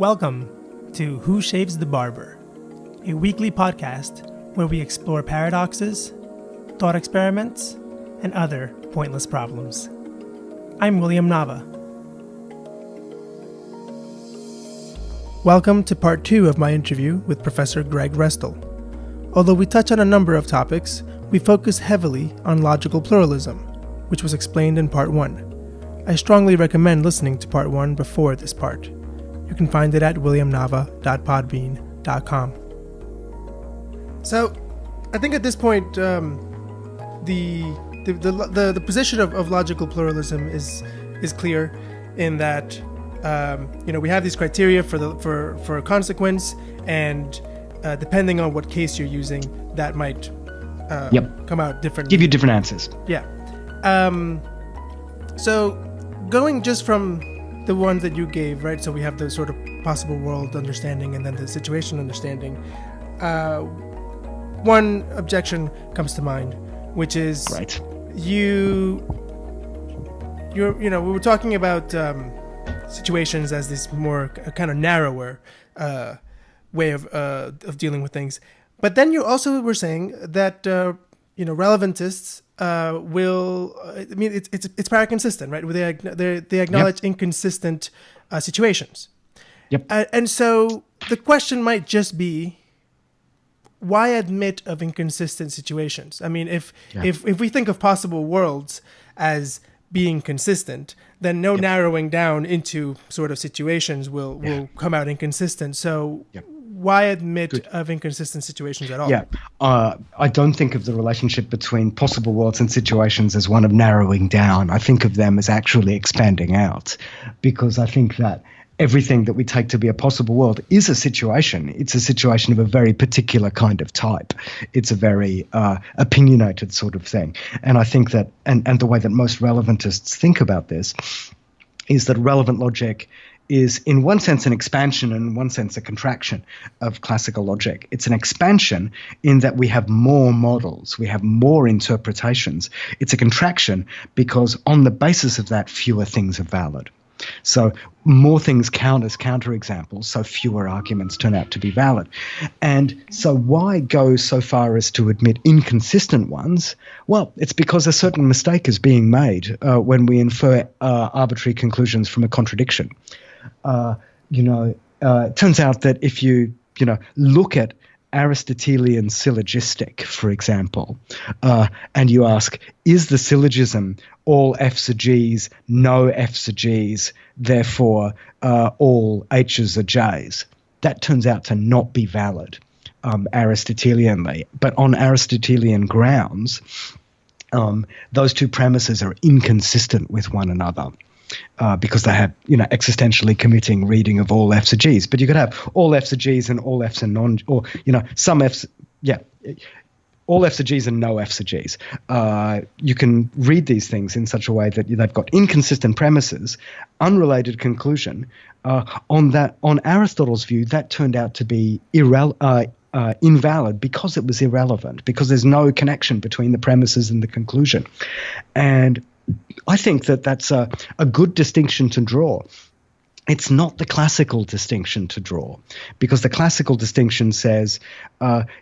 Welcome to Who Shaves the Barber, a weekly podcast where we explore paradoxes, thought experiments, and other pointless problems. I'm William Nava. Welcome to part 2 of my interview with Professor Greg Restall. Although we touch on a number of topics, we focus heavily on logical pluralism, which was explained in part 1. I strongly recommend listening to part 1 before this part. You can find it at williamnava.podbean.com. So, I think at this point, the position of logical pluralism is clear in that we have these criteria for a consequence, and depending on what case you're using, that might come out differently. Give you different answers. Yeah. So, going just from the ones that you gave, right? So we have the sort of possible world understanding and then the situation understanding. One objection comes to mind, which is we were talking about situations as this more kind of narrower way of dealing with things. But then you also were saying that relevantist it's paraconsistent, right? They acknowledge inconsistent situations. Yep. And so the question might just be, why admit of inconsistent situations? I mean, if we think of possible worlds as being consistent, then narrowing down into sort of situations will come out inconsistent. So why admit of inconsistent situations at all? Yeah, I don't think of the relationship between possible worlds and situations as one of narrowing down. I think of them as actually expanding out, because I think that everything that we take to be a possible world is a situation. It's a situation of a very particular kind of type. It's a very opinionated sort of thing. And I think that, and the way that most relevantist think about this is that relevant logic is in one sense an expansion and in one sense a contraction of classical logic. It's an expansion in that we have more models, we have more interpretations. It's a contraction because on the basis of that, fewer things are valid. So more things count as counterexamples, so fewer arguments turn out to be valid. And so why go so far as to admit inconsistent ones? Well, it's because a certain mistake is being made when we infer arbitrary conclusions from a contradiction. It turns out that if you look at Aristotelian syllogistic, for example, and you ask, is the syllogism all F's are G's, no F's are G's, therefore all H's are J's? That turns out to not be valid Aristotelianly. But on Aristotelian grounds, those two premises are inconsistent with one another. Because they have, existentially committing reading of all F's are G's. But you could have all F's are G's and all F's are some F's, all F's are G's and no F's are G's. You can read these things in such a way that they've got inconsistent premises, unrelated conclusion. On Aristotle's view, that turned out to be invalid because it was irrelevant, because there's no connection between the premises and the conclusion. And I think that that's a good distinction to draw. It's not the classical distinction to draw, because the classical distinction says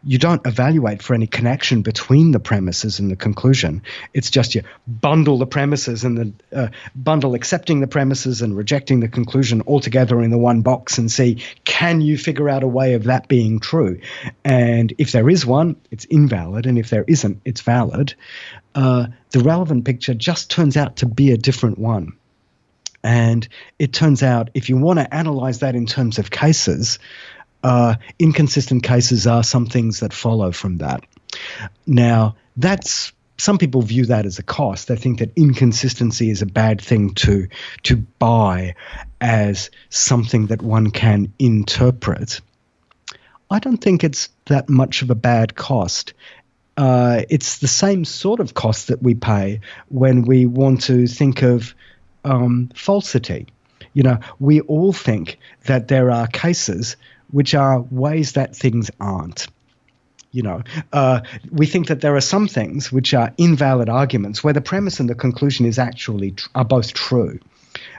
you don't evaluate for any connection between the premises and the conclusion. It's just you bundle the premises and bundle accepting the premises and rejecting the conclusion all together in the one box and see, can you figure out a way of that being true? And if there is one, it's invalid, and if there isn't, it's valid. The relevant picture just turns out to be a different one. And it turns out, if you want to analyze that in terms of cases, inconsistent cases are some things that follow from that. Now, some people view that as a cost. They think that inconsistency is a bad thing to buy as something that one can interpret. I don't think it's that much of a bad cost. It's the same sort of cost that we pay when we want to think of falsity. We all think that there are cases which are ways that things aren't. We think that there are some things which are invalid arguments where the premise and the conclusion is actually are both true.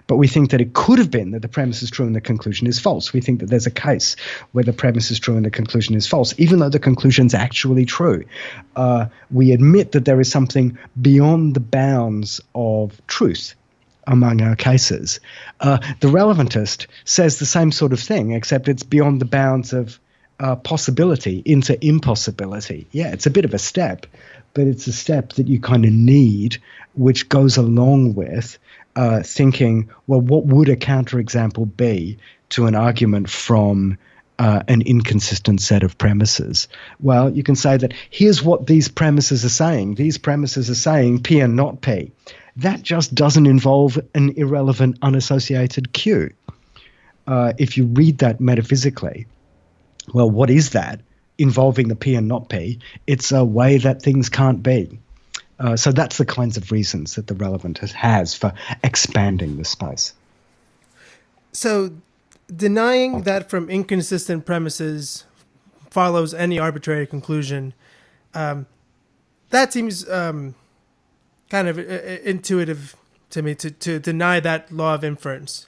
But we think that it could have been that the premise is true and the conclusion is false. We think that there's a case where the premise is true and the conclusion is false, even though the conclusion's actually true. We admit that there is something beyond the bounds of truth among our cases. The relevantist says the same sort of thing, except it's beyond the bounds of possibility into impossibility. Yeah, it's a bit of a step, but it's a step that you kind of need, which goes along with thinking, well, what would a counterexample be to an argument from an inconsistent set of premises? Well, you can say that here's what these premises are saying. These premises are saying P and not P. That just doesn't involve an irrelevant, unassociated Q. If you read that metaphysically, well, what is that? Involving the P and not P, it's a way that things can't be. So that's the kinds of reasons that the relevantist has for expanding the space. So denying that from inconsistent premises follows any arbitrary conclusion, that seems kind of intuitive to me, to deny that law of inference.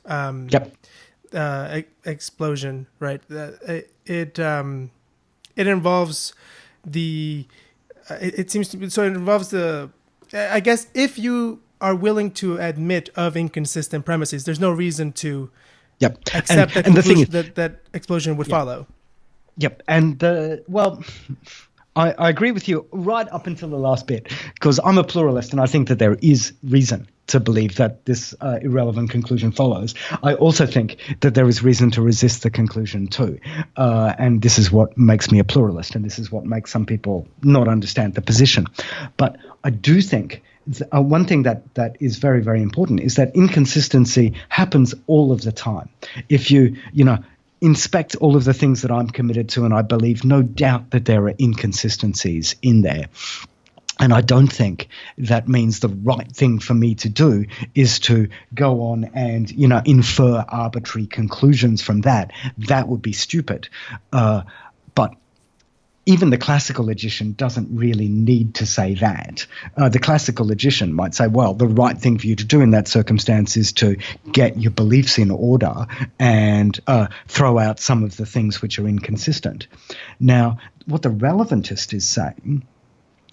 Explosion, right? It involves the... It seems to be, so it involves the, I guess, if you are willing to admit of inconsistent premises, there's no reason to accept that conclusion, that explosion would follow. Yep. And, I agree with you right up until the last bit, because I'm a pluralist and I think that there is reason to believe that this irrelevant conclusion follows. I also think that there is reason to resist the conclusion too. And this is what makes me a pluralist, and this is what makes some people not understand the position. But I do think one thing that is very, very important is that inconsistency happens all of the time. If you inspect all of the things that I'm committed to, and I believe no doubt that there are inconsistencies in there. And I don't think that means the right thing for me to do is to go on and, infer arbitrary conclusions from that. That would be stupid. But even the classical logician doesn't really need to say that. The classical logician might say, well, the right thing for you to do in that circumstance is to get your beliefs in order and throw out some of the things which are inconsistent. Now, what the relevantist is saying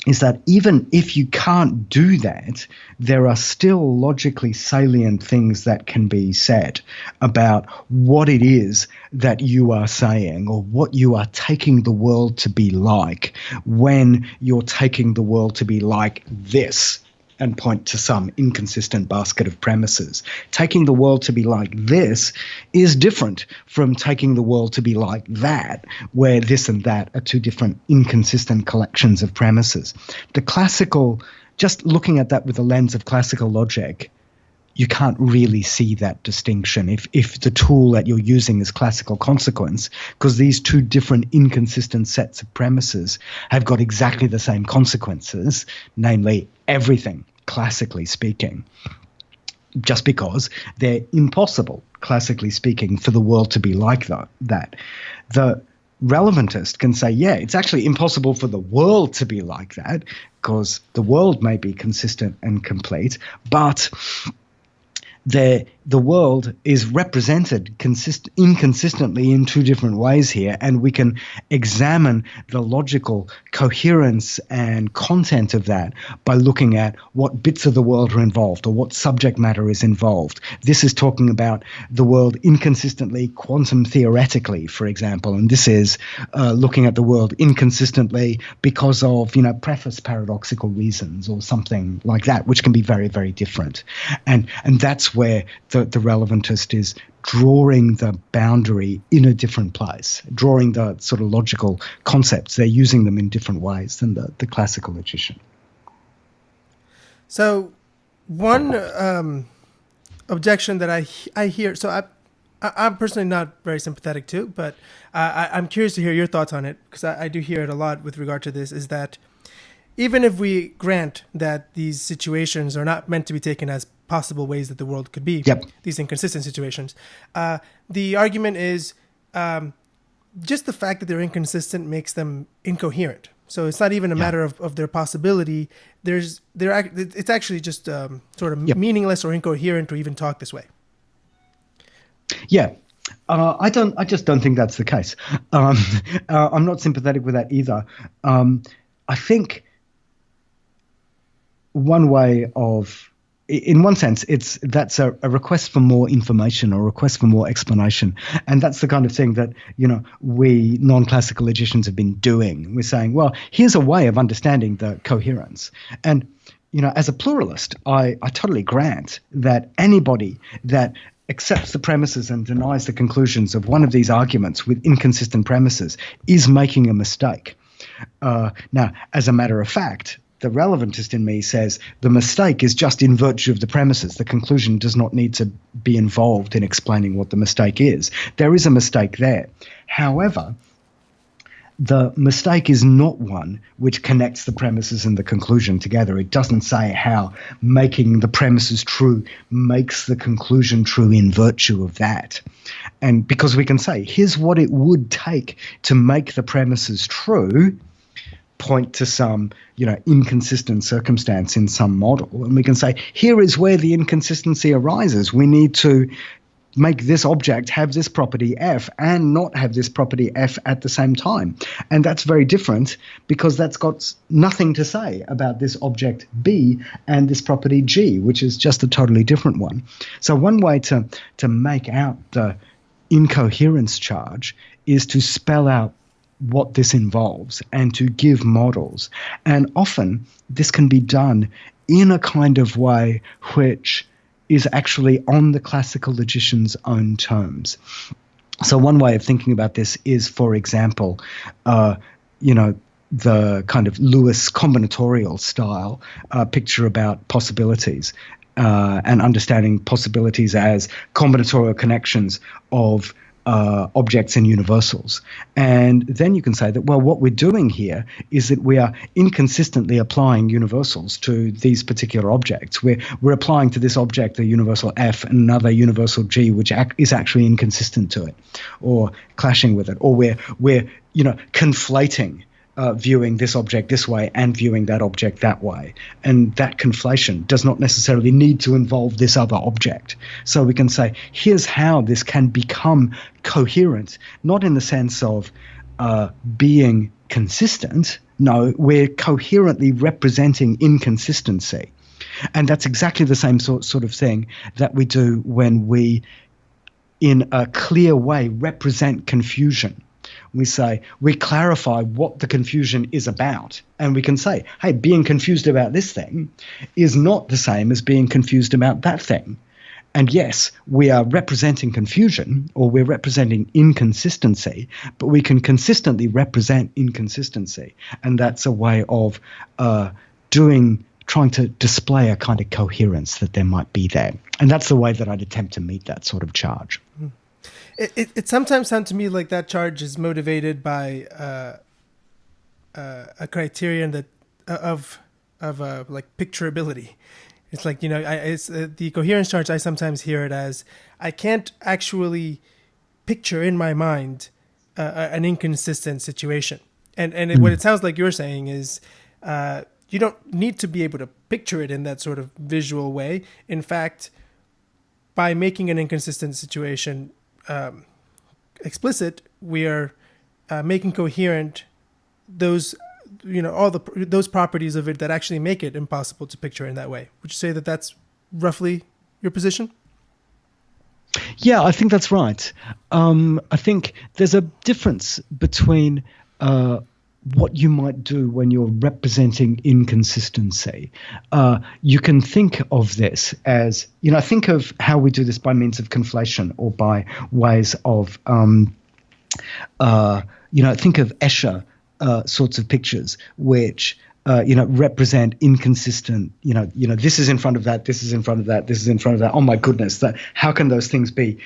is that even if you can't do that, there are still logically salient things that can be said about what it is that you are saying, or what you are taking the world to be like when you're taking the world to be like this, and point to some inconsistent basket of premises. Taking the world to be like this is different from taking the world to be like that, where this and that are two different inconsistent collections of premises. The classical, just looking at that with the lens of classical logic, you can't really see that distinction if the tool that you're using is classical consequence, because these two different inconsistent sets of premises have got exactly the same consequences, namely everything, classically speaking, just because they're impossible, classically speaking, for the world to be like that. The relevantist can say, yeah, it's actually impossible for the world to be like that, because the world may be consistent and complete, but the world is represented inconsistently in two different ways here, and we can examine the logical coherence and content of that by looking at what bits of the world are involved or what subject matter is involved. This is talking about the world inconsistently quantum theoretically, for example, and this is looking at the world inconsistently because of, preface paradoxical reasons or something like that, which can be very, very different. And that's where the relevantist is drawing the boundary in a different place, drawing the sort of logical concepts. They're using them in different ways than the classical logician. So one objection that I hear, so I'm personally not very sympathetic to, but I'm curious to hear your thoughts on it, because I do hear it a lot with regard to this, is that even if we grant that these situations are not meant to be taken as possible ways that the world could be, these inconsistent situations, the argument is just the fact that they're inconsistent makes them incoherent. So it's not even a matter of their possibility. It's actually just sort of meaningless or incoherent to even talk this way. Yeah. I just don't think that's the case. I'm not sympathetic with that either. I think one way of, in one sense, that's a request for more information or a request for more explanation. And that's the kind of thing that, we non-classical logicians have been doing. We're saying, well, here's a way of understanding the coherence. And, as a pluralist, I totally grant that anybody that accepts the premises and denies the conclusions of one of these arguments with inconsistent premises is making a mistake. Now, as a matter of fact, the relevantist in me says the mistake is just in virtue of the premises. The conclusion does not need to be involved in explaining what the mistake is. There is a mistake there. However, the mistake is not one which connects the premises and the conclusion together. It doesn't say how making the premises true makes the conclusion true in virtue of that. And because we can say, here's what it would take to make the premises true, point to some, inconsistent circumstance in some model. And we can say, here is where the inconsistency arises. We need to make this object have this property F and not have this property F at the same time. And that's very different because that's got nothing to say about this object B and this property G, which is just a totally different one. So one way to make out the incoherence charge is to spell out what this involves and to give models. And often this can be done in a kind of way which is actually on the classical logician's own terms. So one way of thinking about this is, for example, the kind of Lewis combinatorial style picture about possibilities and understanding possibilities as combinatorial connections of objects and universals. And then you can say that, well, what we're doing here is that we are inconsistently applying universals to these particular objects. We're applying to this object the universal F and another universal G, which is actually inconsistent to it or clashing with it. Or we're conflating viewing this object this way and viewing that object that way. And that conflation does not necessarily need to involve this other object. So we can say, here's how this can become coherent, not in the sense of being consistent. No, we're coherently representing inconsistency. And that's exactly the same sort of thing that we do when we, in a clear way, represent confusion. We say, we clarify what the confusion is about. And we can say, hey, being confused about this thing is not the same as being confused about that thing. And yes, we are representing confusion or we're representing inconsistency, but we can consistently represent inconsistency. And that's a way of trying to display a kind of coherence that there might be there. And that's the way that I'd attempt to meet that sort of charge. Mm. It sometimes sounds to me like that charge is motivated by a criterion that of like picturability. It's like, it's the coherence charge. I sometimes hear it as I can't actually picture in my mind an inconsistent situation. And what it sounds like you're saying is you don't need to be able to picture it in that sort of visual way. In fact, by making an inconsistent situation explicit, we are making coherent those, all those properties of it that actually make it impossible to picture in that way. Would you say that that's roughly your position? Yeah, I think that's right. I think there's a difference between what you might do when you're representing inconsistency. You can think of this as, think of how we do this by means of conflation or by ways of, think of Escher sorts of pictures, which represent inconsistent, this is in front of that, this is in front of that, this is in front of that. Oh my goodness, how can those things be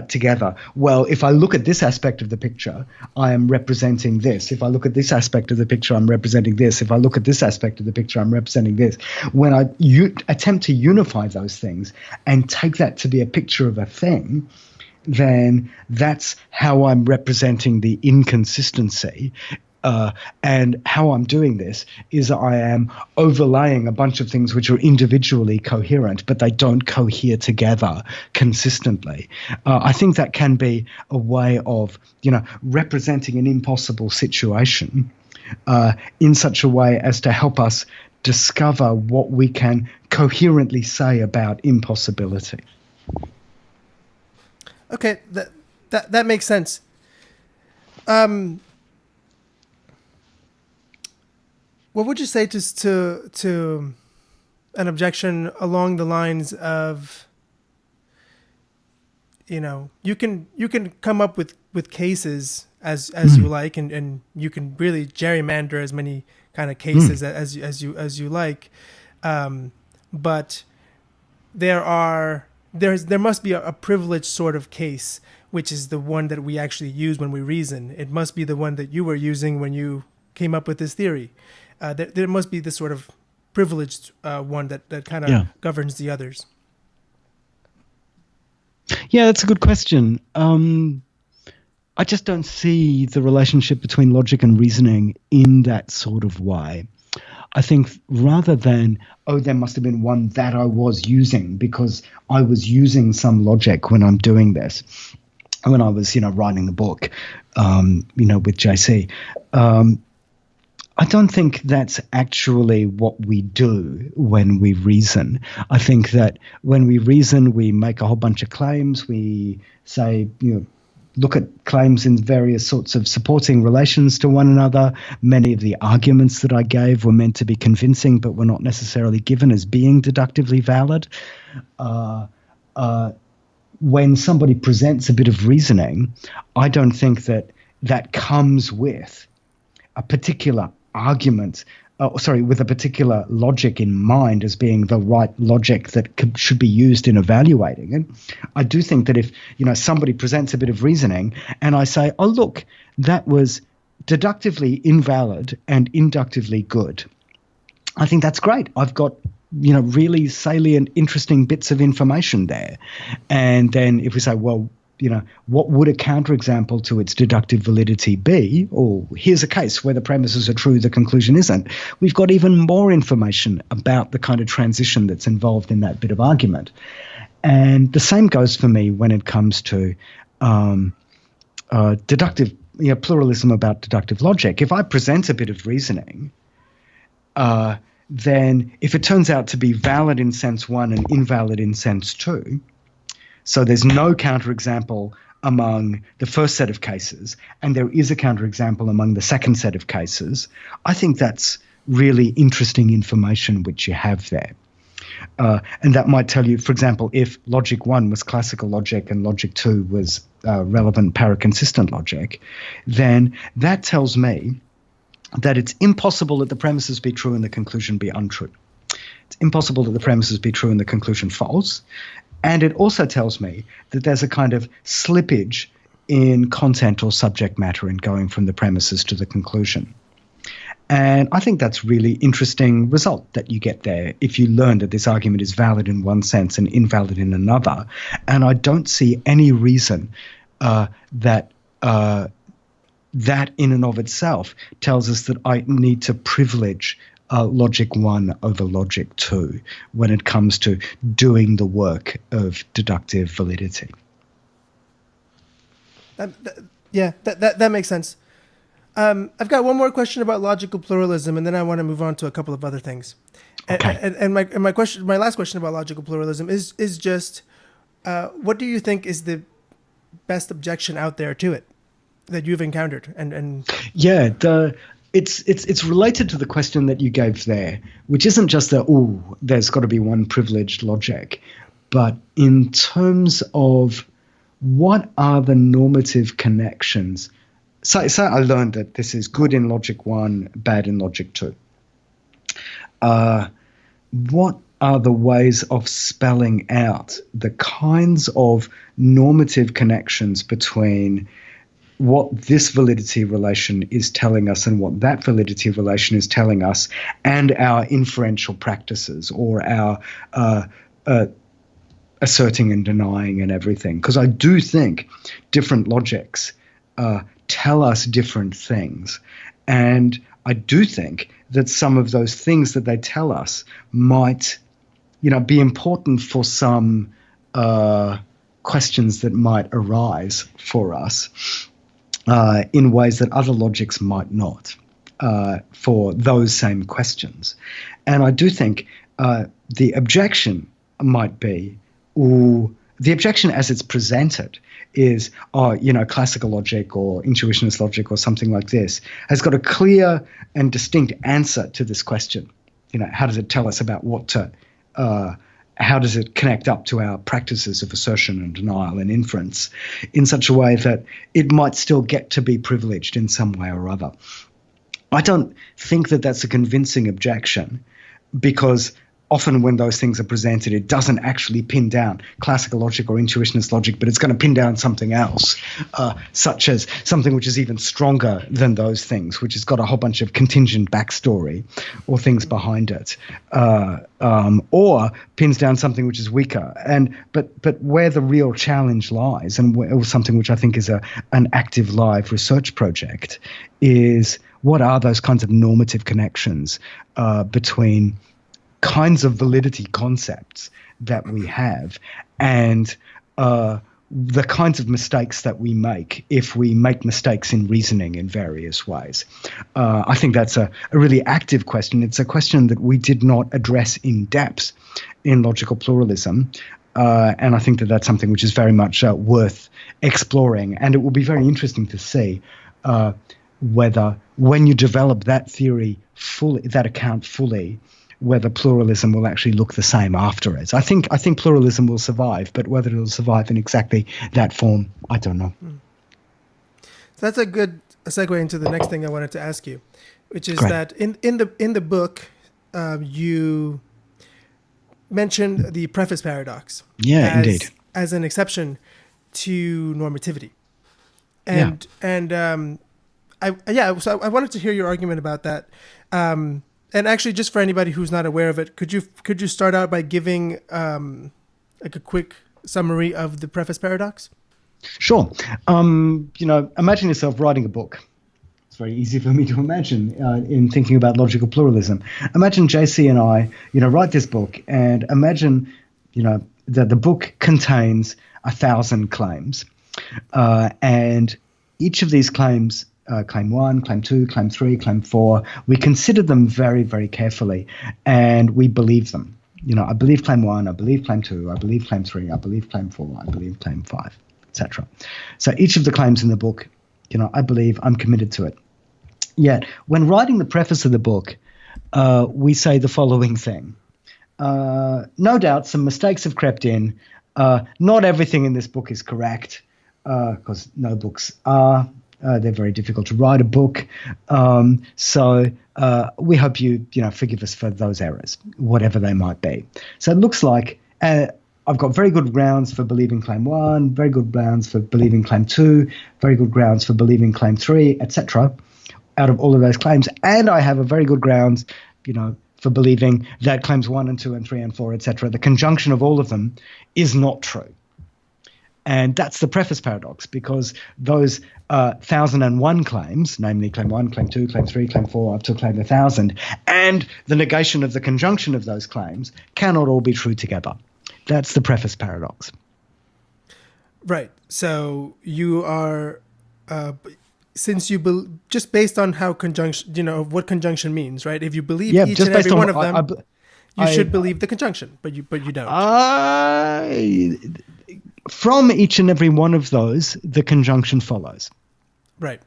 together? Well, if I look at this aspect of the picture, I am representing this. If I look at this aspect of the picture, I'm representing this. If I look at this aspect of the picture, I'm representing this. When I attempt to unify those things and take that to be a picture of a thing, then that's how I'm representing the inconsistency. And how I'm doing this is I am overlaying a bunch of things which are individually coherent, but they don't cohere together consistently. I think that can be a way of, representing an impossible situation in such a way as to help us discover what we can coherently say about impossibility. Okay, that makes sense. What would you say to an objection along the lines of, you can come up with cases as you like, and you can really gerrymander as many kind of cases as you like, but there must be a privileged sort of case, which is the one that we actually use when we reason. It must be the one that you were using when you came up with this theory. There must be this sort of privileged one that kind of governs the others. Yeah, that's a good question. I just don't see the relationship between logic and reasoning in that sort of way. I think rather than, there must have been one that I was using because I was using some logic when I'm doing this, when I was, writing the book, with JC. I don't think that's actually what we do when we reason. I think that when we reason, we make a whole bunch of claims. We say, look at claims in various sorts of supporting relations to one another. Many of the arguments that I gave were meant to be convincing, but were not necessarily given as being deductively valid. When somebody presents a bit of reasoning, I don't think that comes with a particular argument, with a particular logic in mind as being the right logic that should be used in evaluating it. I do think that if, somebody presents a bit of reasoning and I say, oh, look, that was deductively invalid and inductively good, I think that's great. I've got, really salient, interesting bits of information there. And then if we say, well, what would a counterexample to its deductive validity be? Or here's a case where the premises are true, the conclusion isn't. We've got even more information about the kind of transition that's involved in that bit of argument. And the same goes for me when it comes to deductive, pluralism about deductive logic. If I present a bit of reasoning, then if it turns out to be valid in sense one and invalid in sense two, so there's no counterexample among the first set of cases, and there is a counterexample among the second set of cases, I think that's really interesting information which you have there. And that might tell you, for example, if logic one was classical logic and logic two was relevant paraconsistent logic, then that tells me that it's impossible that the premises be true and the conclusion be untrue. It's impossible that the premises be true and the conclusion false. And it also tells me that there's a kind of slippage in content or subject matter in going from the premises to the conclusion. And I think that's really interesting result that you get there if you learn that this argument is valid in one sense and invalid in another. And I don't see any reason that in and of itself tells us that I need to privilege logic one over logic two when it comes to doing the work of deductive validity. That makes sense. I've got one more question about logical pluralism, and then I want to move on to a couple of other things. Okay. And my last question about logical pluralism is just, what do you think is the best objection out there to it that you've encountered? It's related to the question that you gave there, which isn't just there's got to be one privileged logic, but in terms of what are the normative connections. So I learned that this is good in logic one, bad in logic two. What are the ways of spelling out the kinds of normative connections between what this validity relation is telling us and what that validity relation is telling us, and our inferential practices or our asserting and denying and everything? Because I do think different logics tell us different things. And I do think that some of those things that they tell us might, be important for some questions that might arise for us in ways that other logics might not for those same questions. And I do think the objection might be, the objection as it's presented is, classical logic or intuitionist logic or something like this has got a clear and distinct answer to this question. How does it tell us about what to, how does it connect up to our practices of assertion and denial and inference in such a way that it might still get to be privileged in some way or other? I don't think that that's a convincing objection, because often when those things are presented, it doesn't actually pin down classical logic or intuitionist logic, but it's going to pin down something else, such as something which is even stronger than those things, which has got a whole bunch of contingent backstory or things behind it, or pins down something which is weaker. But where the real challenge lies, or something which I think is an active live research project, is what are those kinds of normative connections between kinds of validity concepts that we have and the kinds of mistakes that we make if we make mistakes in reasoning in various ways. I think that's a really active question. It's a question that we did not address in depth in logical pluralism. And I think that that's something which is very much worth exploring. And it will be very interesting to see whether when you develop that theory fully, that account fully, whether pluralism will actually look the same after it. I think pluralism will survive, but whether it will survive in exactly that form, I don't know. So that's a good segue into the next thing I wanted to ask you, which is that in the book, you mentioned the preface paradox. Yeah, indeed. As an exception to normativity. So I wanted to hear your argument about that. And actually, just for anybody who's not aware of it, could you start out by giving like a quick summary of the preface paradox? Sure. Imagine yourself writing a book. It's very easy for me to imagine in thinking about logical pluralism. Imagine JC and I, write this book, and imagine, that the book contains 1,000 claims, and each of these claims. Claim 1, Claim 2, Claim 3, Claim 4. We consider them very, very carefully, and we believe them. I believe Claim 1, I believe Claim 2, I believe Claim 3, I believe Claim 4, I believe Claim 5, etc. So each of the claims in the book, I believe, I'm committed to it. Yet, when writing the preface of the book, we say the following thing. No doubt some mistakes have crept in. Not everything in this book is correct, because no books are. They're very difficult to write a book. So we hope you forgive us for those errors, whatever they might be. So it looks like I've got very good grounds for believing Claim 1, very good grounds for believing Claim 2, very good grounds for believing Claim 3, etc. out of all of those claims. And I have a very good grounds, for believing that Claims 1 and 2 and 3 and 4, etc., the conjunction of all of them is not true. And that's the preface paradox, because those 1,001 claims, namely Claim 1, Claim 2, Claim 3, Claim 4, up to Claim 1,000, and the negation of the conjunction of those claims cannot all be true together. That's the preface paradox. Right. So you are, since you just based on how conjunction, what conjunction means, right? If you believe each and every one of them, you should believe the conjunction, but you don't. From each and every one of those, the conjunction follows. Right.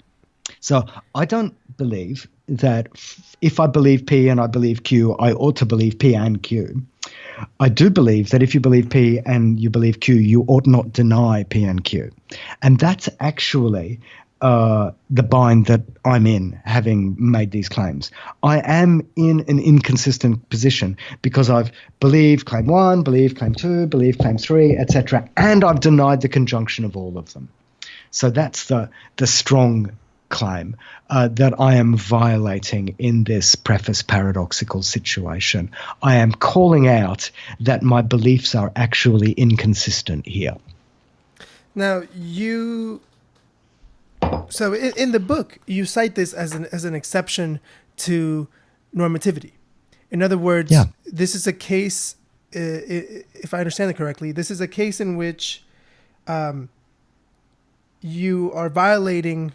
So I don't believe that if I believe P and I believe Q, I ought to believe P and Q. I do believe that if you believe P and you believe Q, you ought not deny P and Q. And that's actually the bind that I'm in, having made these claims. I am in an inconsistent position because I've believed Claim 1, believed Claim 2, believed Claim 3, etc., and I've denied the conjunction of all of them. So that's the strong claim that I am violating in this preface paradoxical situation. I am calling out that my beliefs are actually inconsistent here. Now, So in the book, you cite this as an exception to normativity. In other words, this is a case, if I understand it correctly, this is a case in which you are violating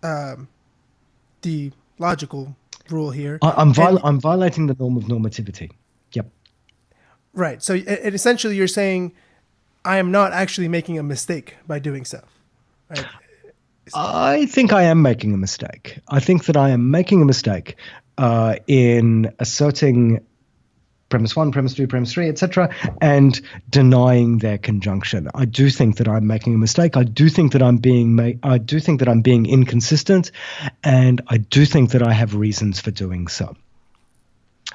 the logical rule here. I'm violating the norm of normativity. Yep. Right. So essentially you're saying I am not actually making a mistake by doing so. Right? I think I am making a mistake. I think that I am making a mistake in asserting premise 1, premise 2, premise 3, etc., and denying their conjunction. I do think that I'm making a mistake. I do think that I'm being inconsistent, and I do think that I have reasons for doing so.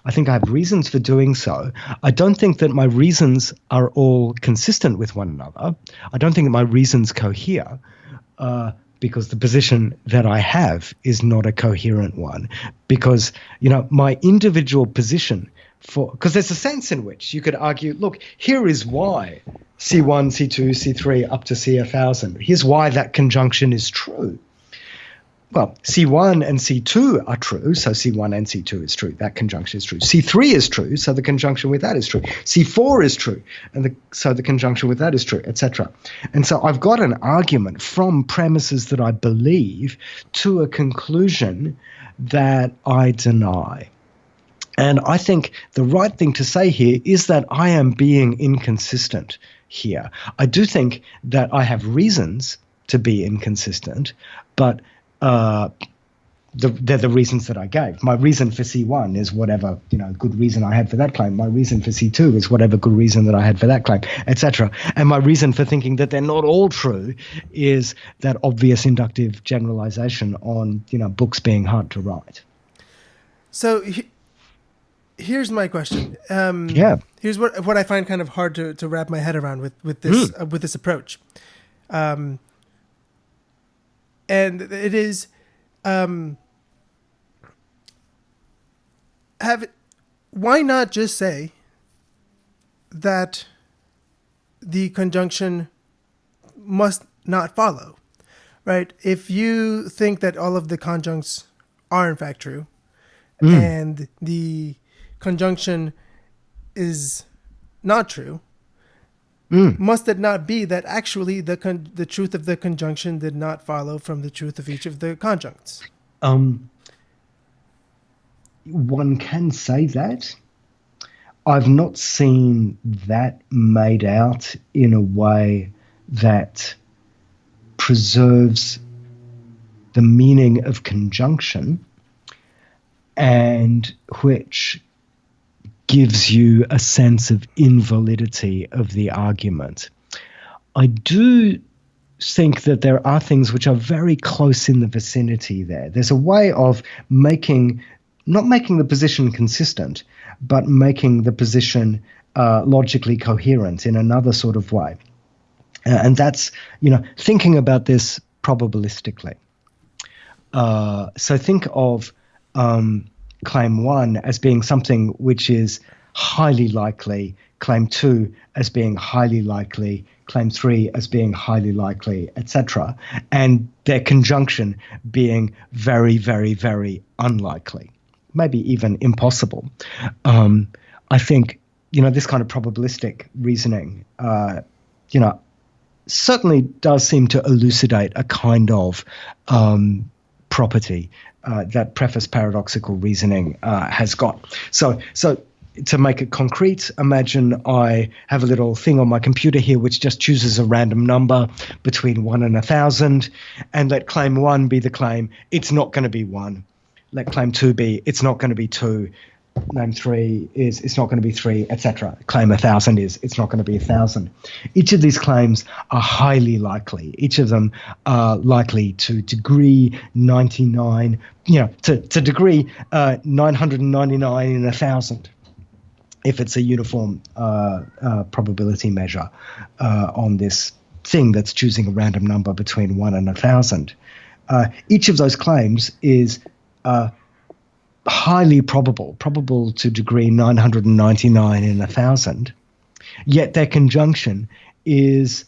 I think I have reasons for doing so. I don't think that my reasons are all consistent with one another. I don't think that my reasons cohere, because the position that I have is not a coherent one. Because, my individual position because there's a sense in which you could argue, look, here is why C1, C2, C3 up to C1000. Here's why that conjunction is true. Well, C1 and C2 are true, so C1 and C2 is true. That conjunction is true. C3 is true, so the conjunction with that is true. C4 is true, and so the conjunction with that is true, etc. And so I've got an argument from premises that I believe to a conclusion that I deny. And I think the right thing to say here is that I am being inconsistent here. I do think that I have reasons to be inconsistent, but they're the reasons that I gave. My reason for C1 is whatever good reason I had for that claim. My reason for C2 is whatever good reason that I had for that claim, etc. And my reason for thinking that they're not all true is that obvious inductive generalization on books being hard to write. So here's my question. Here's what I find kind of hard to wrap my head around with this approach. And it is why not just say that the conjunction must not follow, right? If you think that all of the conjuncts are in fact true, and the conjunction is not true, must it not be that actually the truth of the conjunction did not follow from the truth of each of the conjuncts? One can say that. I've not seen that made out in a way that preserves the meaning of conjunction and which gives you a sense of invalidity of the argument. I do think that there are things which are very close in the vicinity there. There's a way of not making the position consistent, but making the position logically coherent in another sort of way. And that's, thinking about this probabilistically. So think of claim 1 as being something which is highly likely, claim 2 as being highly likely, claim 3 as being highly likely, etc., and their conjunction being very, very, very unlikely, maybe even impossible. I think, this kind of probabilistic reasoning, certainly does seem to elucidate a kind of property that preface paradoxical reasoning has got. So to make it concrete, imagine I have a little thing on my computer here which just chooses a random number between 1 and 1,000, and let claim 1 be the claim, it's not going to be 1. Let claim 2 be, it's not going to be 2. Claim 3 is, it's not going to be 3, etc. Claim 1,000 is, it's not going to be 1,000. Each of these claims are highly likely. Each of them are likely to degree 99, to degree 999 in 1,000, if it's a uniform probability measure on this thing that's choosing a random number between 1 and 1,000. Each of those claims is highly probable to degree 999 in 1,000, yet their conjunction is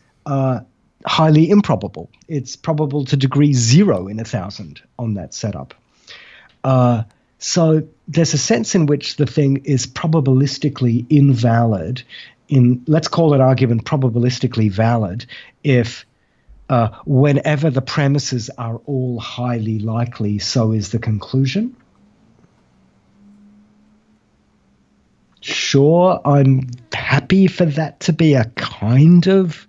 highly improbable. It's probable to degree 0 in 1,000 on that setup. So there's a sense in which the thing is probabilistically invalid. Let's call it argument probabilistically valid if whenever the premises are all highly likely, so is the conclusion. Sure, I'm happy for that to be a kind of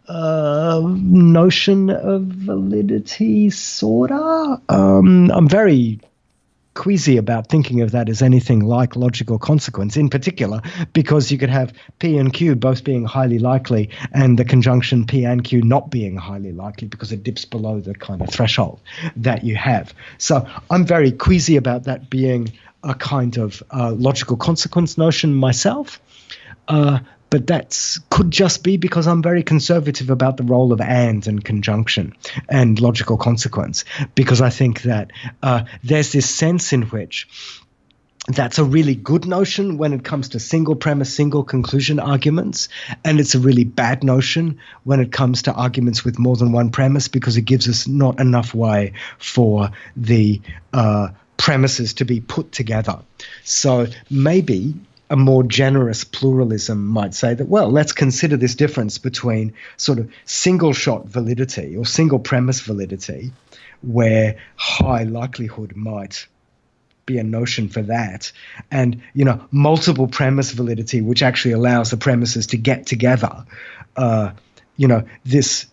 notion of validity, sorta. I'm very queasy about thinking of that as anything like logical consequence, in particular because you could have P and Q both being highly likely and the conjunction P and Q not being highly likely because it dips below the kind of threshold that you have. So I'm very queasy about that being a kind of logical consequence notion myself. But that could just be because I'm very conservative about the role of and conjunction and logical consequence, because I think that there's this sense in which that's a really good notion when it comes to single premise, single conclusion arguments, and it's a really bad notion when it comes to arguments with more than one premise because it gives us not enough way for the premises to be put together. So maybe a more generous pluralism might say that, well, let's consider this difference between sort of single-shot validity or single premise validity, where high likelihood might be a notion for that, and, multiple premise validity, which actually allows the premises to get together. This,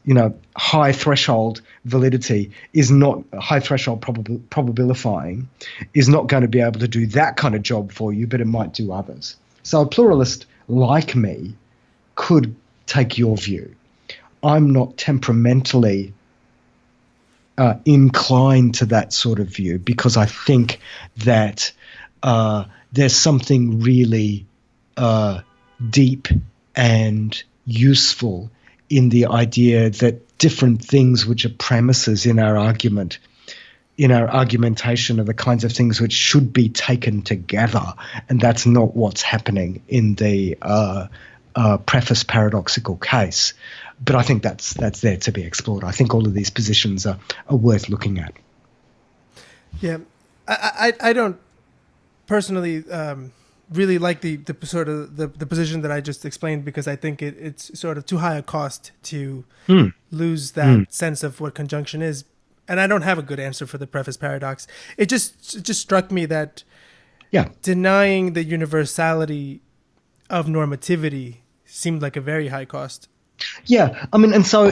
high threshold validity is not high threshold probabilifying is not going to be able to do that kind of job for you, but it might do others. So a pluralist like me could take your view. I'm not temperamentally inclined to that sort of view because I think that there's something really deep and useful in the idea that different things which are premises in our argument, in our argumentation, are the kinds of things which should be taken together, and that's not what's happening in the preface paradoxical case. But I think that's there to be explored. I think all of these positions are worth looking at. Yeah, I don't personally really like the sort of the position that I just explained, because I think it's sort of too high a cost to lose that sense of what conjunction is. And I don't have a good answer for the preface paradox. It just struck me that denying the universality of normativity seemed like a very high cost. Yeah, I mean, and so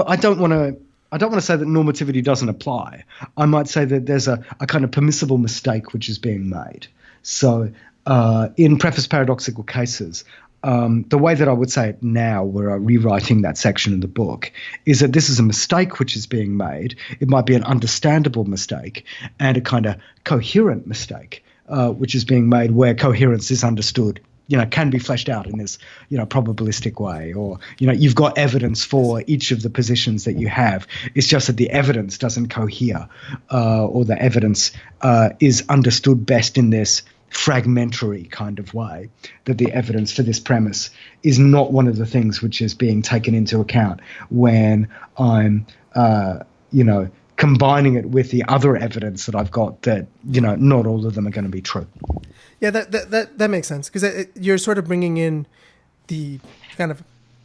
I don't want to say that normativity doesn't apply. I might say that there's a kind of permissible mistake which is being made. So in preface paradoxical cases, the way that I would say it now, where I'm rewriting that section of the book, is that this is a mistake which is being made. It might be an understandable mistake and a kind of coherent mistake, which is being made where coherence is understood, can be fleshed out in this, probabilistic way, or, you've got evidence for each of the positions that you have. It's just that the evidence doesn't cohere, or the evidence is understood best in this fragmentary kind of way, that the evidence for this premise is not one of the things which is being taken into account when I'm, combining it with the other evidence that I've got that, not all of them are going to be true. Yeah, that makes sense, because you're sort of bringing in the kind of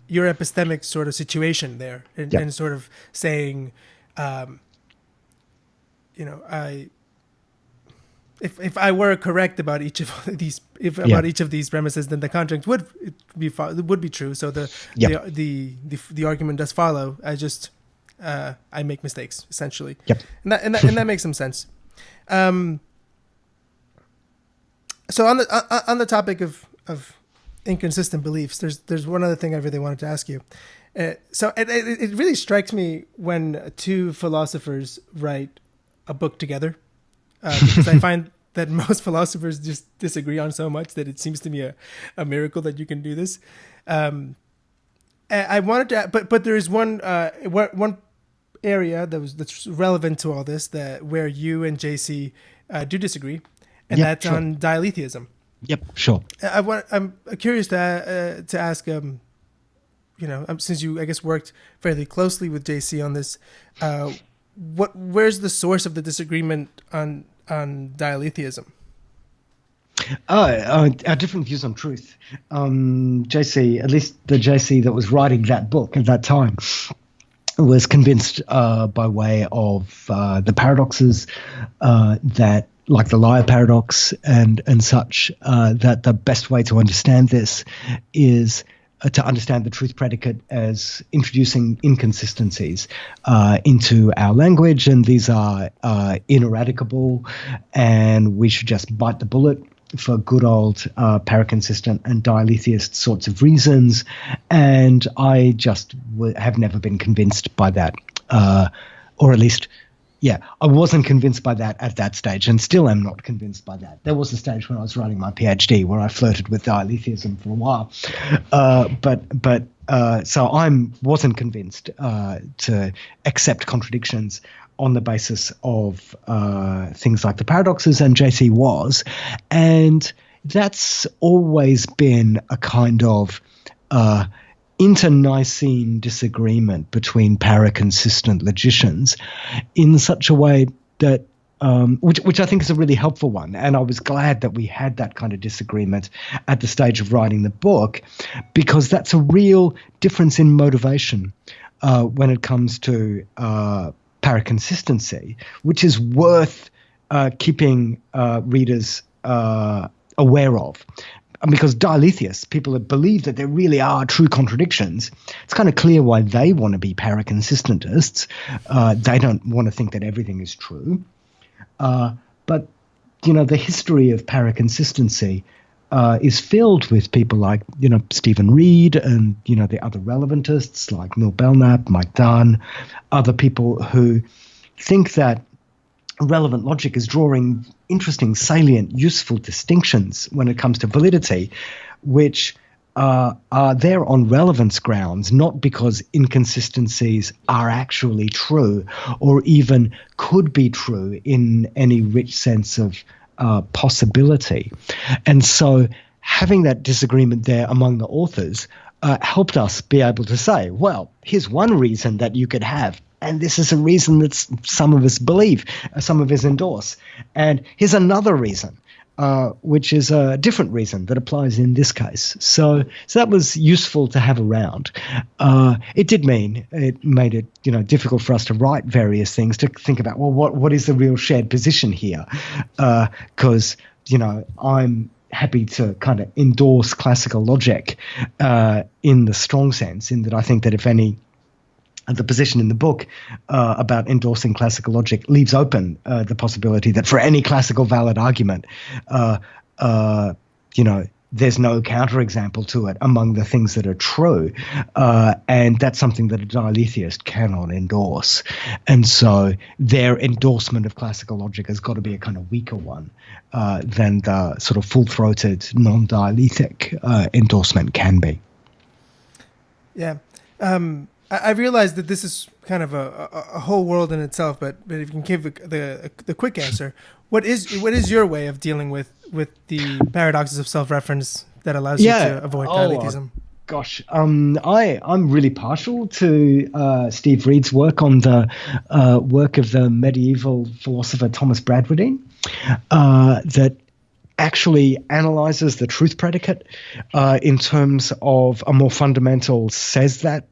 your epistemic sort of situation there, and sort of saying, If I were correct about each of these, about each of these premises, then the conjunct would be true. So the argument does follow. I make mistakes essentially. Yep. And that makes some sense. So on the topic of inconsistent beliefs, there's one other thing I really wanted to ask you. So it really strikes me when two philosophers write a book together. Because I find that most philosophers just disagree on so much that it seems to me a miracle that you can do this. I wanted to, but there is one area that's relevant to all this, that where you and JC do disagree, and that's on dialetheism. Yep, sure. I'm curious to ask. since you, I guess, worked fairly closely with JC on this, where's the source of the disagreement on dialetheism? Our different views on truth. JC, at least the JC that was writing that book at that time, was convinced by way of the paradoxes that, like the liar paradox and such, that the best way to understand this is to understand the truth predicate as introducing inconsistencies into our language, and these are ineradicable, and we should just bite the bullet for good old paraconsistent and dialetheist sorts of reasons. And I just have never been convinced by that, or at least, I wasn't convinced by that at that stage, and still am not convinced by that. There was a stage when I was writing my PhD where I flirted with dialetheism for a while, so I wasn't convinced to accept contradictions on the basis of things like the paradoxes, and JC was. And that's always been a kind of internecine disagreement between paraconsistent logicians in such a way that which I think is a really helpful one. And I was glad that we had that kind of disagreement at the stage of writing the book, because that's a real difference in motivation when it comes to paraconsistency, which is worth keeping readers aware of. Because dialetheists, people that believe that there really are true contradictions, it's kind of clear why they want to be paraconsistentists. They don't want to think that everything is true. But, the history of paraconsistency is filled with people like, Stephen Reed and, the other relevantist like Neil Belknap, Mike Dunn, other people who think that relevant logic is drawing interesting, salient, useful distinctions when it comes to validity, which are there on relevance grounds, not because inconsistencies are actually true or even could be true in any rich sense of possibility. And so having that disagreement there among the authors helped us be able to say, well, here's one reason that you could have, and this is a reason that some of us believe, some of us endorse. And here's another reason, which is a different reason that applies in this case. So that was useful to have around. It made it difficult for us to write various things, to think about, well, what is the real shared position here? Because I'm happy to kind of endorse classical logic in the strong sense, in that I think that if any, the position in the book about endorsing classical logic leaves open the possibility that for any classical valid argument, there's no counterexample to it among the things that are true. And that's something that a dialetheist cannot endorse. And so their endorsement of classical logic has got to be a kind of weaker one than the sort of full-throated, non-dialethic endorsement can be. Yeah. I've realized that this is kind of a whole world in itself, but if you can give the quick answer, what is your way of dealing with the paradoxes of self-reference that allows you to avoid dialetheism? Gosh, I'm really partial to Steve Reed's work on the work of the medieval philosopher Thomas Bradwardine, that actually analyzes the truth predicate in terms of a more fundamental says that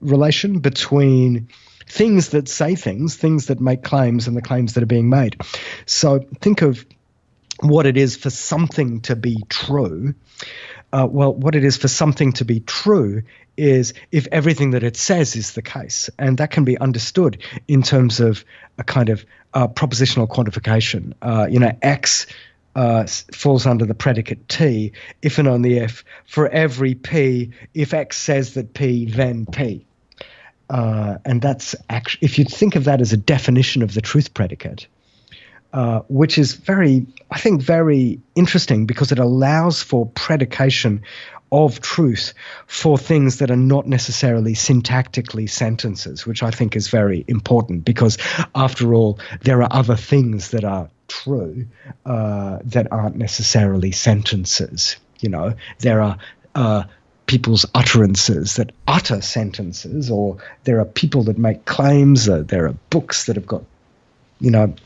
relation between things that say things that make claims, and the claims that are being made. So think of what it is for something to be true. What it is for something to be true is if everything that it says is the case. And that can be understood in terms of a kind of propositional quantification. X falls under the predicate T if and only if for every P, if X says that P, then P. And that's actually, if you think of that as a definition of the truth predicate, which is very interesting, because it allows for predication of truth for things that are not necessarily syntactically sentences, which I think is very important, because after all, there are other things that are true that aren't necessarily sentences. There are people's utterances that utter sentences, or there are people that make claims, there are books that have got,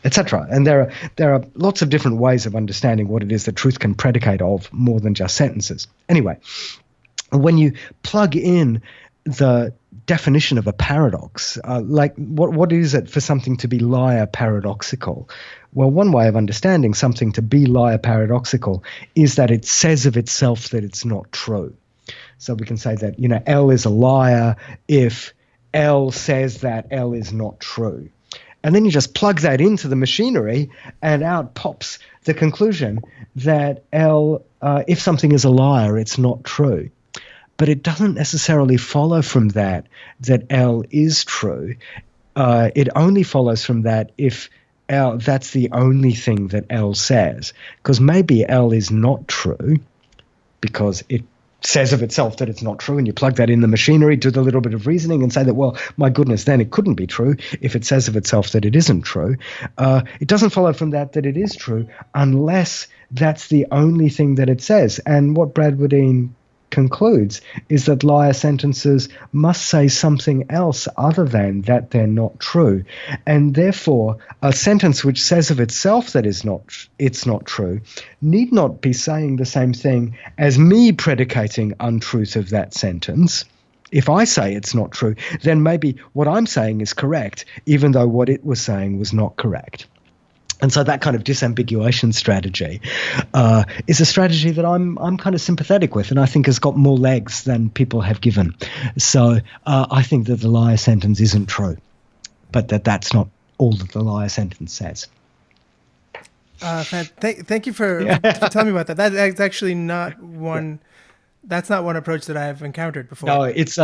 etc. And there are lots of different ways of understanding what it is that truth can predicate of more than just sentences. Anyway, when you plug in the definition of a paradox, like what is it for something to be liar paradoxical? Well, one way of understanding something to be liar paradoxical is that it says of itself that it's not true. So we can say that, L is a liar if L says that L is not true. And then you just plug that into the machinery and out pops the conclusion that L, if something is a liar, it's not true. But it doesn't necessarily follow from that L is true. It only follows from that if L, that's the only thing that L says. Because maybe L is not true because it says of itself that it's not true, and you plug that in the machinery, do the little bit of reasoning and say that, well, my goodness, then it couldn't be true if it says of itself that it isn't true. It doesn't follow from that it is true unless that's the only thing that it says. And what Bradwardine concludes is that liar sentences must say something else other than that they're not true, and therefore a sentence which says of itself that it's not true need not be saying the same thing as me predicating untruth of that sentence. If I say it's not true, then maybe what I'm saying is correct, even though what it was saying was not correct. And so that kind of disambiguation strategy is a strategy that I'm kind of sympathetic with, and I think has got more legs than people have given. So I think that the liar sentence isn't true, but that's not all that the liar sentence says. Thank you for telling me about that. That's actually not one. That's not one approach that I have encountered before. No, it's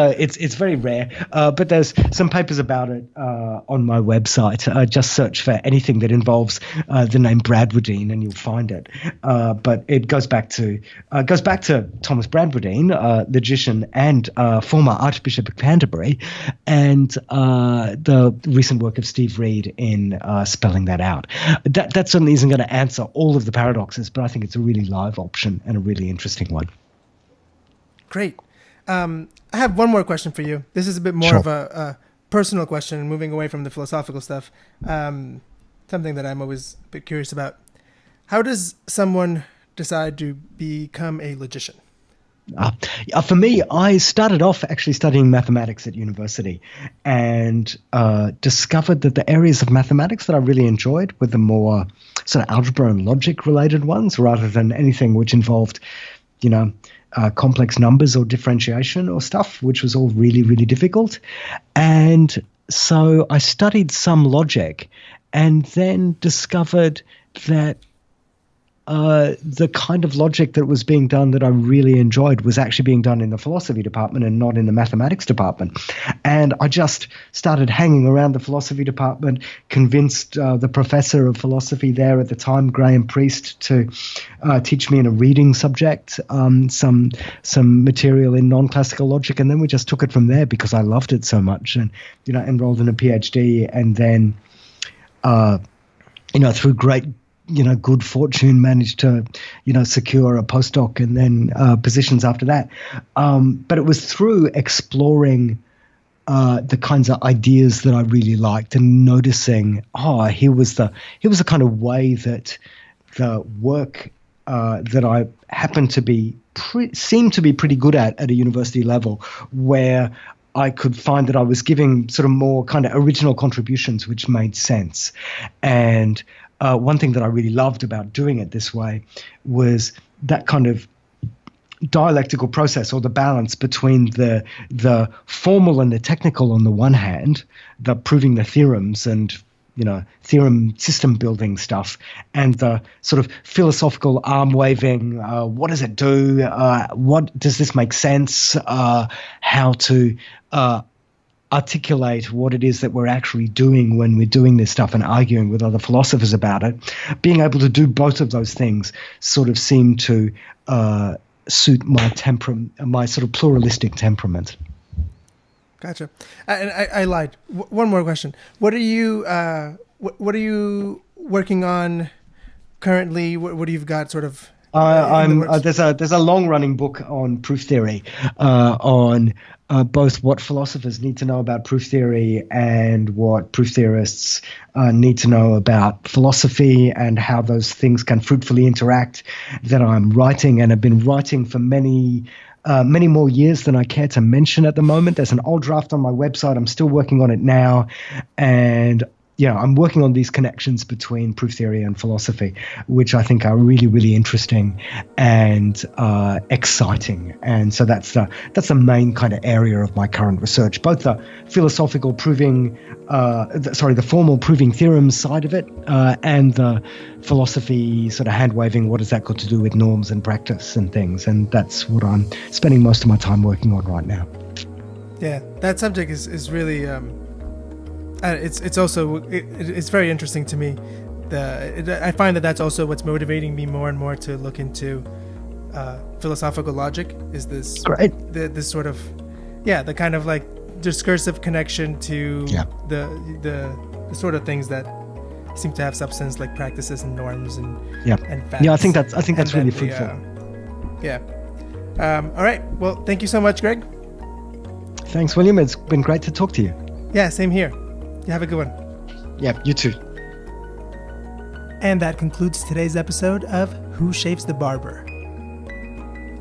very rare. But there's some papers about it on my website. Just search for anything that involves the name Bradwardine, and you'll find it. But it goes back to Thomas Bradwardine, logician and former Archbishop of Canterbury, and the recent work of Steve Reed in spelling that out. That certainly isn't going to answer all of the paradoxes, but I think it's a really live option and a really interesting one. Great. I have one more question for you. This is a bit more of a personal question, moving away from the philosophical stuff. Something that I'm always a bit curious about. How does someone decide to become a logician? For me, I started off actually studying mathematics at university and discovered that the areas of mathematics that I really enjoyed were the more sort of algebra and logic related ones, rather than anything which involved, complex numbers or differentiation or stuff, which was all really, really difficult. And so I studied some logic and then discovered that the kind of logic that was being done that I really enjoyed was actually being done in the philosophy department and not in the mathematics department. And I just started hanging around the philosophy department, convinced the professor of philosophy there at the time, Graham Priest, to teach me in a reading subject some material in non-classical logic. And then we just took it from there because I loved it so much, and enrolled in a PhD, and then through great good fortune, managed to, secure a postdoc and then positions after that. But it was through exploring the kinds of ideas that I really liked and noticing, here was the kind of way that the work that I happened to be seemed to be pretty good at a university level, where I could find that I was giving sort of more kind of original contributions which made sense. And one thing that I really loved about doing it this way was that kind of dialectical process, or the balance between the formal and the technical on the one hand, the proving the theorems and theorem system building stuff, and the sort of philosophical arm waving, what does it do, what does this make sense, how to articulate what it is that we're actually doing when we're doing this stuff, and arguing with other philosophers about it. Being able to do both of those things sort of seemed to suit my temperament, my sort of pluralistic temperament. Gotcha. And I lied. One more question. What are you working on currently? What do you've got sort of There's a long running book on proof theory, on both what philosophers need to know about proof theory and what proof theorists need to know about philosophy, and how those things can fruitfully interact, that I'm writing and have been writing for many more years than I care to mention at the moment. There's an old draft on my website. I'm still working on it now, and I'm working on these connections between proof theory and philosophy, which I think are really, really interesting and exciting. And so that's the main kind of area of my current research, both the philosophical proving, the formal proving theorems side of it, and the philosophy sort of hand-waving, what has that got to do with norms and practice and things. And that's what I'm spending most of my time working on right now. Yeah, that subject is really... it's very interesting to me. I find that that's also what's motivating me more and more to look into philosophical logic. Is this great? This sort of the kind of like discursive connection to the sort of things that seem to have substance, like practices and norms and facts. Yeah, I think that's really fruitful. All right. Well, thank you so much, Greg. Thanks, William. It's been great to talk to you. Yeah, same here. You have a good one. Yeah, you too. And that concludes today's episode of Who Shapes the Barber?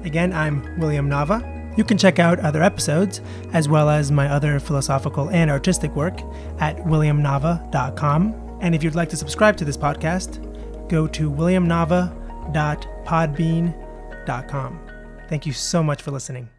Again, I'm William Nava. You can check out other episodes, as well as my other philosophical and artistic work, at williamnava.com. And if you'd like to subscribe to this podcast, go to williamnava.podbean.com. Thank you so much for listening.